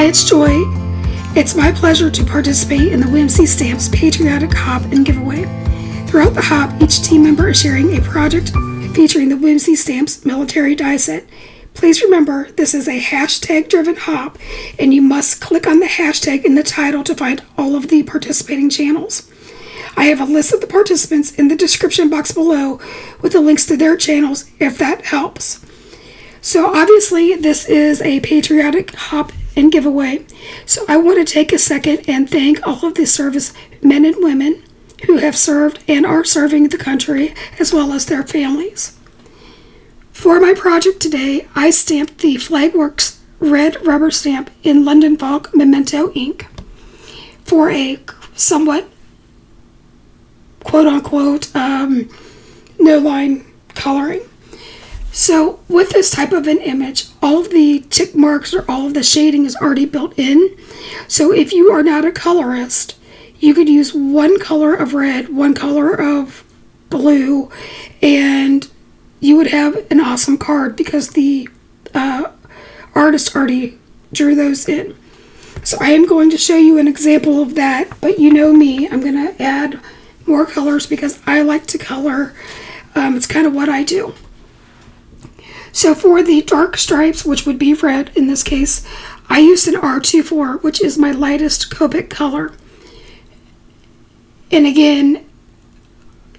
Hi, it's Joy. It's my pleasure to participate in the Whimsy Stamps Patriotic Hop and Giveaway. Throughout the hop, each team member is sharing a project featuring the Whimsy Stamps military die set. Please remember, this is a hashtag-driven hop, and you must click on the hashtag in the title to find all of the participating channels. I have a list of the participants in the description box below with the links to their channels if that helps. So obviously, this is a patriotic hop and giveaway. So I want to take a second and thank all of the service men and women who have served and are serving the country, as well as their families. For my project today, I stamped the Flagworks red rubber stamp in London Fog Memento ink for a somewhat quote-unquote no-line coloring. So with this type of an image, all of the tick marks or all of the shading is already built in. So if you are not a colorist, you could use one color of red, one color of blue, and you would have an awesome card because the artist already drew those in. So I am going to show you an example of that, but you know me, I'm going to add more colors because I like to color. It's kind of what I do. So for the dark stripes, which would be red in this case, I used an R24, which is my lightest Copic color. And again,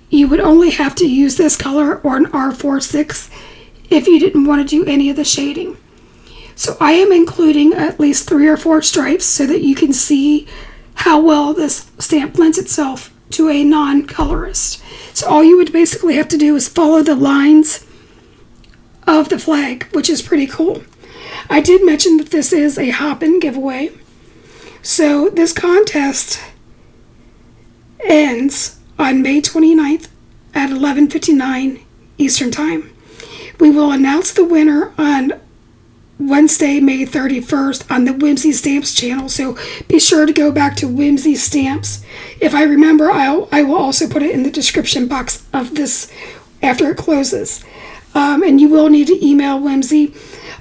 you would only have to use this color or an R46 if you didn't want to do any of the shading. So I am including at least 3 or 4 stripes so that you can see how well this stamp lends itself to a non-colorist. So all you would basically have to do is follow the lines of the flag, which is pretty cool. I did mention that this is a hop-in giveaway. So this contest ends on May 29th at 11:59 Eastern Time. We will announce the winner on Wednesday, May 31st on the Whimsy Stamps channel, so be sure to go back to Whimsy Stamps. If I remember, I will also put it in the description box of this after it closes. And you will need to email Whimsy.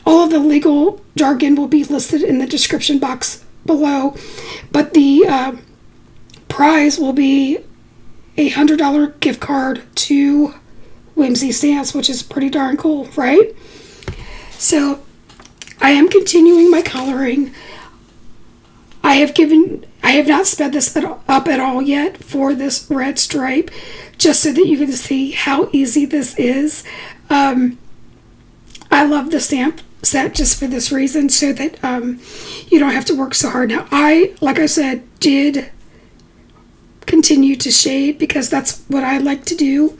All of the legal jargon will be listed in the description box below, but the prize will be a $100 gift card to Whimsy Stamps, which is pretty darn cool, right? So I am continuing my coloring. I have not sped this up at all yet for this red stripe, just so that you can see how easy this is. I love the stamp set just for this reason, so that you don't have to work so hard. Now, like I said, did continue to shade because that's what I like to do.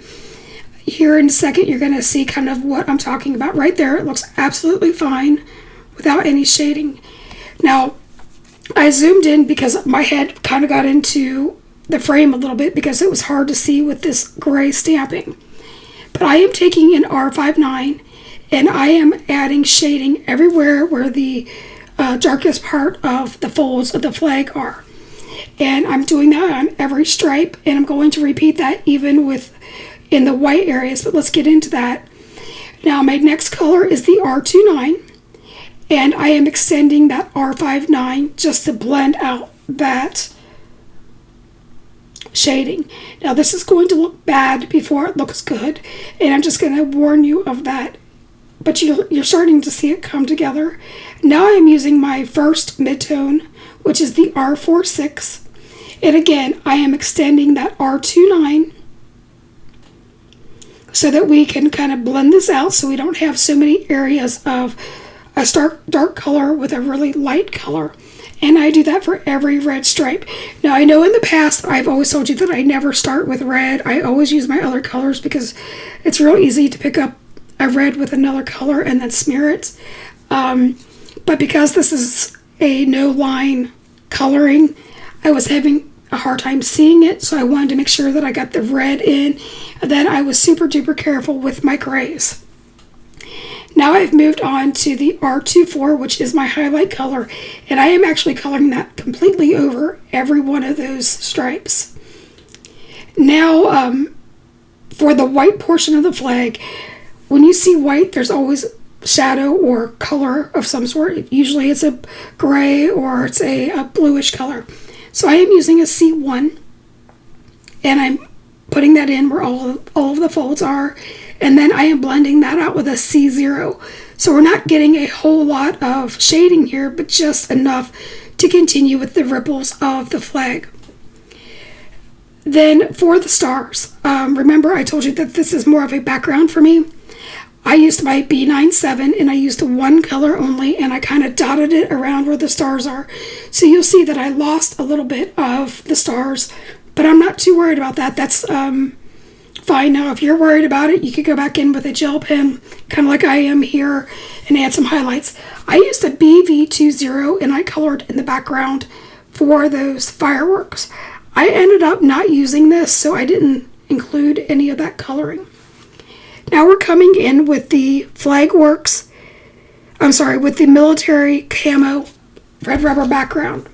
Here in a second, you're going to see kind of what I'm talking about. Right there, it looks absolutely fine without any shading. Now, I zoomed in because my head kind of got into the frame a little bit because it was hard to see with this gray stamping. But I am taking an R59 and I am adding shading everywhere where the darkest part of the folds of the flag are. And I'm doing that on every stripe, and I'm going to repeat that even in the white areas, but let's get into that. Now my next color is the R29, and I am extending that R59 just to blend out that shading. Now this is going to look bad before it looks good, and I'm just going to warn you of that, but you're starting to see it come together. Now I'm using my first midtone, which is the R46, and again I am extending that R29 so that we can kind of blend this out so we don't have so many areas of a dark color with a really light color. And I do that for every red stripe. Now, I know in the past I've always told you that I never start with red. I always use my other colors because it's real easy to pick up a red with another color and then smear it. But because this is a no line coloring, I was having a hard time seeing it, so I wanted to make sure that I got the red in. And then I was super duper careful with my grays. Now I've moved on to the R24, which is my highlight color, and I am actually coloring that completely over every one of those stripes. Now, for the white portion of the flag, when you see white, there's always shadow or color of some sort. Usually it's a gray or it's a bluish color. So I am using a C1, and I'm putting that in where all of the folds are, and then I am blending that out with a C0. So we're not getting a whole lot of shading here, but just enough to continue with the ripples of the flag. Then for the stars, remember I told you that this is more of a background for me. I used my B97 and I used one color only, and I kind of dotted it around where the stars are. So you'll see that I lost a little bit of the stars, but I'm not too worried about that. That's fine. Now, if you're worried about it, you could go back in with a gel pen, kind of like I am here, and add some highlights. I used a BV20 and I colored in the background for those fireworks. I ended up not using this, so I didn't include any of that coloring. Now we're coming in with the Flagworks, with the military camo red rubber background.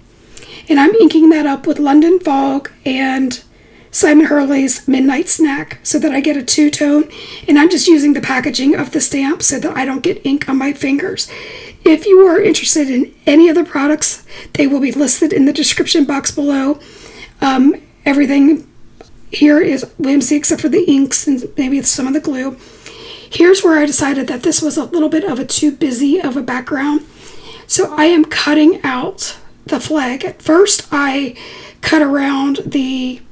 And I'm inking that up with London Fog and Simon Hurley's Midnight Snack so that I get a two-tone. And I'm just using the packaging of the stamp so that I don't get ink on my fingers. If you are interested in any of the products, they will be listed in the description box below. Everything here is Whimsy except for the inks and maybe some of the glue. Here's where I decided that this was a little bit of a too busy of a background. So I am cutting out the flag. At first I cut around the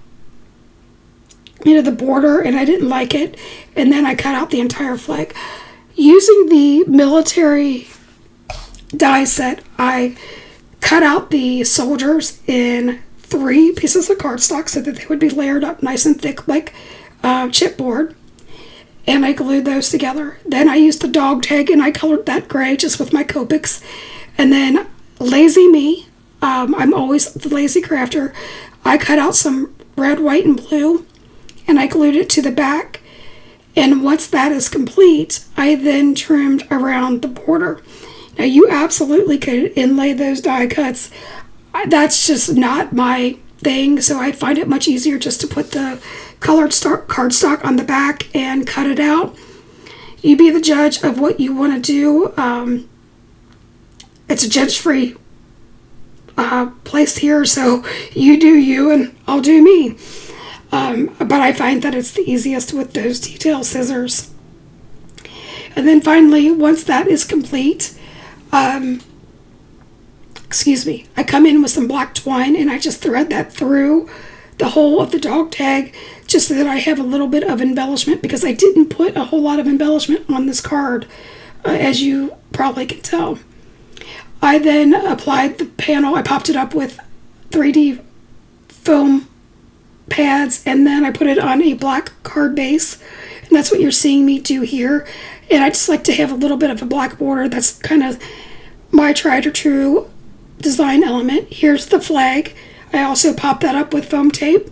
border and I didn't like it. And then I cut out the entire flag. Using the military die set, I cut out the soldiers in 3 pieces of cardstock so that they would be layered up nice and thick like chipboard, and I glued those together. Then I used the dog tag and I colored that gray just with my Copics. And then Lazy Me, I'm always the lazy crafter, I cut out some red, white, and blue and I glued it to the back. And once that is complete, I then trimmed around the border. Now you absolutely could inlay those die cuts. That's just not my thing, so I find it much easier just to put the colored cardstock on the back and cut it out. You be the judge of what you want to do. It's a judge-free place here, so you do you and I'll do me. But I find that it's the easiest with those detail scissors. And then finally, once that is complete, I come in with some black twine and I just thread that through the whole of the dog tag just so that I have a little bit of embellishment, because I didn't put a whole lot of embellishment on this card, as you probably can tell. I then applied the panel. I popped it up with 3D foam pads and then I put it on a black card base, and that's what you're seeing me do here. And I just like to have a little bit of a black border. That's kind of my tried or true design element. Here's the flag. I also popped that up with foam tape.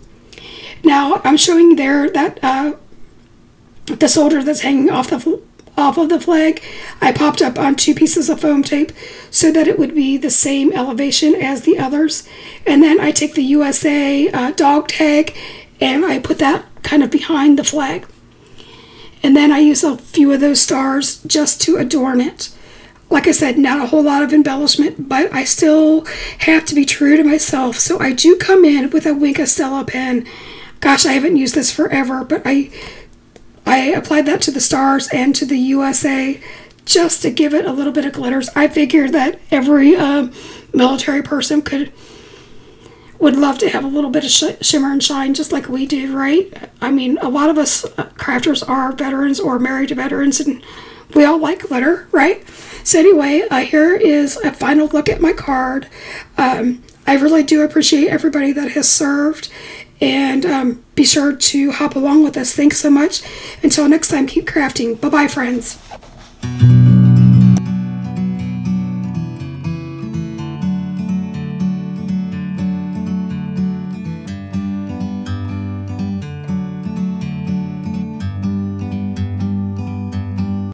Now I'm showing you there that the soldier that's hanging off of the flag, I popped up on 2 pieces of foam tape so that it would be the same elevation as the others. And then I take the USA dog tag and I put that kind of behind the flag. And then I use a few of those stars just to adorn it. Like I said, not a whole lot of embellishment, but I still have to be true to myself. So I do come in with a Wink Stella pen. Gosh, I haven't used this forever, but I applied that to the stars and to the USA just to give it a little bit of glitters. I figured that every military person would love to have a little bit of shimmer and shine just like we do, right? I mean, a lot of us crafters are veterans or married to veterans, and we all like glitter, right? So anyway, here is a final look at my card. I really do appreciate everybody that has served, and be sure to hop along with us. Thanks so much. Until next time, keep crafting. Bye-bye, friends.